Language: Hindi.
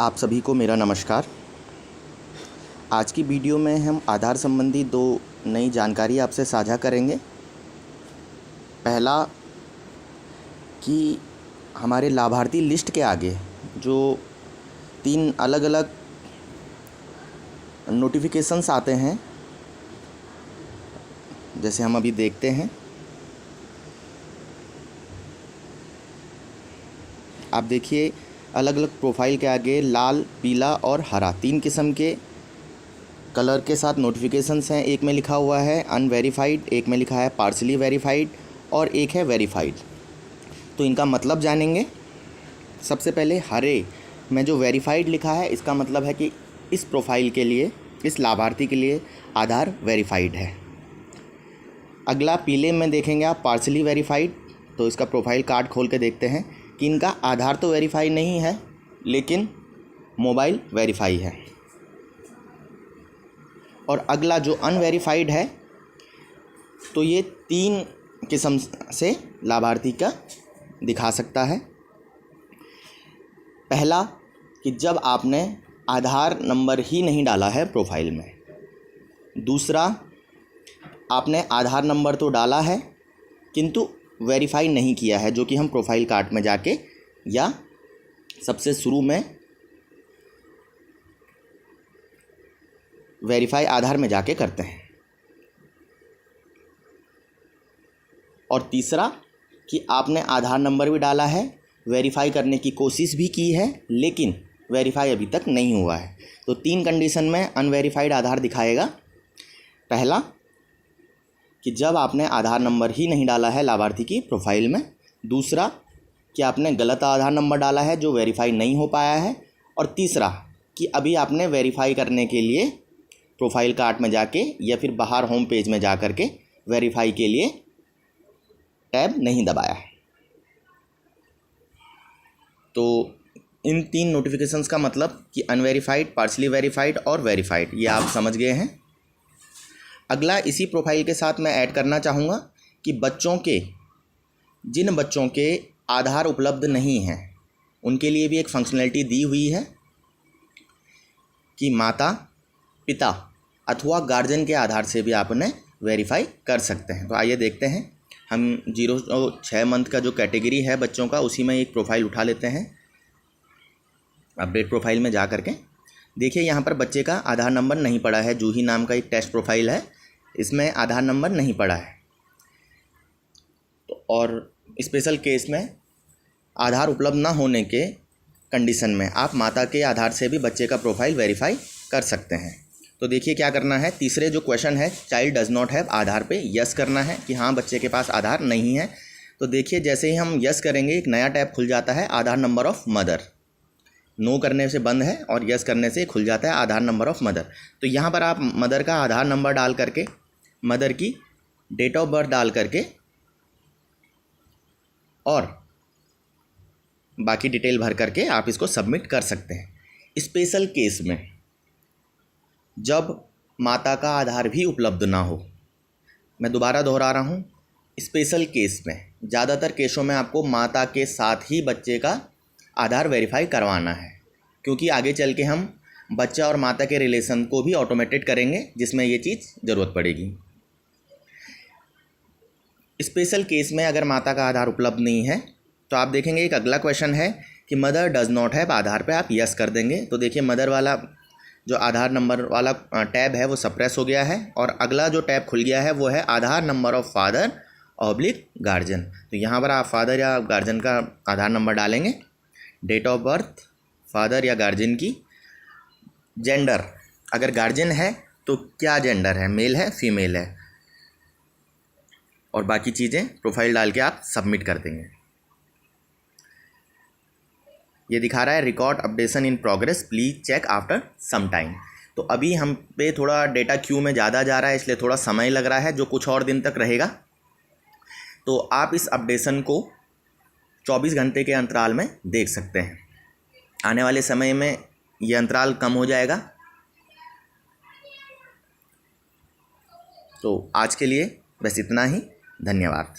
आप सभी को मेरा नमस्कार। आज की वीडियो में हम आधार संबंधी दो नई जानकारी आपसे साझा करेंगे। पहला कि हमारे लाभार्थी लिस्ट के आगे जो 3 अलग अलग नोटिफिकेशंस आते हैं, जैसे हम अभी देखते हैं। आप देखिए, अलग अलग प्रोफाइल के आगे लाल, पीला और हरा 3 किस्म के कलर के साथ नोटिफिकेशंस हैं। एक में लिखा हुआ है अनवेरीफाइड, एक में लिखा है पार्शली वेरीफाइड और एक है वेरीफाइड। तो इनका मतलब जानेंगे। सबसे पहले हरे में जो वेरीफाइड लिखा है, इसका मतलब है कि इस प्रोफाइल के लिए, इस लाभार्थी के लिए आधार वेरीफाइड है। अगला पीले में देखेंगे आप पार्शली वेरीफाइड। तो इसका प्रोफाइल कार्ड खोल के देखते हैं कि इनका आधार तो वेरीफाई नहीं है, लेकिन मोबाइल वेरीफाई है। और अगला जो अनवेरीफाइड है, तो ये 3 किस्म से लाभार्थी का दिखा सकता है। पहला कि जब आपने आधार नंबर ही नहीं डाला है प्रोफाइल में। दूसरा, आपने आधार नंबर तो डाला है किंतु वेरीफाई नहीं किया है, जो कि हम प्रोफाइल कार्ड में जाके या सबसे शुरू में वेरीफाई आधार में जाके करते हैं। और तीसरा कि आपने आधार नंबर भी डाला है, वेरीफाई करने की कोशिश भी की है, लेकिन वेरीफाई अभी तक नहीं हुआ है। तो 3 कंडीशन में अनवेरीफाइड आधार दिखाएगा। पहला कि जब आपने आधार नंबर ही नहीं डाला है लाभार्थी की प्रोफाइल में। दूसरा कि आपने गलत आधार नंबर डाला है जो वेरीफाई नहीं हो पाया है। और तीसरा कि अभी आपने वेरीफाई करने के लिए प्रोफाइल कार्ड में जाके या फिर बाहर होम पेज में जा कर के वेरीफाई के लिए टैब नहीं दबाया है। तो इन 3 नोटिफिकेशंस का मतलब कि अनवेरीफाइड, पार्शली वेरीफाइड और वेरीफाइड, ये आप समझ गए हैं। अगला इसी प्रोफाइल के साथ मैं ऐड करना चाहूँगा कि जिन बच्चों के आधार उपलब्ध नहीं हैं, उनके लिए भी एक फंक्शनैलिटी दी हुई है कि माता, पिता अथवा गार्जियन के आधार से भी आप उन्हें वेरीफाई कर सकते हैं। तो आइए देखते हैं। हम 0 से 6 मंथ का जो कैटेगरी है बच्चों का, उसी में एक प्रोफाइल उठा लेते हैं। अपडेट प्रोफाइल में जा कर के देखिए, यहाँ पर बच्चे का आधार नंबर नहीं पड़ा है। जूही नाम का एक टेस्ट प्रोफाइल है, इसमें आधार नंबर नहीं पड़ा है। तो और स्पेशल केस में आधार उपलब्ध ना होने के कंडीशन में आप माता के आधार से भी बच्चे का प्रोफाइल वेरीफाई कर सकते हैं। तो देखिए क्या करना है। तीसरे जो क्वेश्चन है, चाइल्ड डज नॉट हैव आधार पे यस करना है कि हाँ, बच्चे के पास आधार नहीं है। तो देखिए, जैसे ही हम यस करेंगे एक नया टैब खुल जाता है, Aadhaar number of mother. No करने से बंद है और यस करने से खुल जाता है आधार नंबर ऑफ़ मदर। तो यहाँ पर आप मदर का आधार नंबर डाल करके, मदर की डेट ऑफ बर्थ डाल करके और बाकी डिटेल भर करके आप इसको सबमिट कर सकते हैं। स्पेशल केस में जब माता का आधार भी उपलब्ध ना हो, मैं दोबारा दोहरा रहा हूँ, स्पेशल केस में, ज़्यादातर केसों में आपको माता के साथ ही बच्चे का आधार वेरीफाई करवाना है, क्योंकि आगे चल के हम बच्चा और माता के रिलेशन को भी ऑटोमेटेड करेंगे, जिसमें ये चीज़ ज़रूरत पड़ेगी। स्पेशल केस में अगर माता का आधार उपलब्ध नहीं है, तो आप देखेंगे एक अगला क्वेश्चन है कि मदर डज नॉट हैव आधार पे आप यस कर देंगे। तो देखिए, मदर वाला जो आधार नंबर वाला टैब है वो सप्रेस हो गया है और अगला जो टैब खुल गया है वो है Aadhaar number of father oblique guardian. तो यहाँ पर आप फादर या गार्जियन का आधार नंबर डालेंगे, डेट ऑफ बर्थ फादर या गार्जियन की, जेंडर अगर गार्जियन है तो क्या जेंडर है, मेल है फीमेल है, और बाकी चीज़ें प्रोफाइल डाल के आप सबमिट कर देंगे। ये दिखा रहा है record updation in progress, please check after some time. तो अभी हम पे थोड़ा डेटा क्यू में ज़्यादा जा रहा है, इसलिए थोड़ा समय लग रहा है, जो कुछ और दिन तक रहेगा। तो आप इस अपडेशन को 24 घंटे के अंतराल में देख सकते हैं। आने वाले समय में ये अंतराल कम हो जाएगा। तो आज के लिए बस इतना ही। धन्यवाद।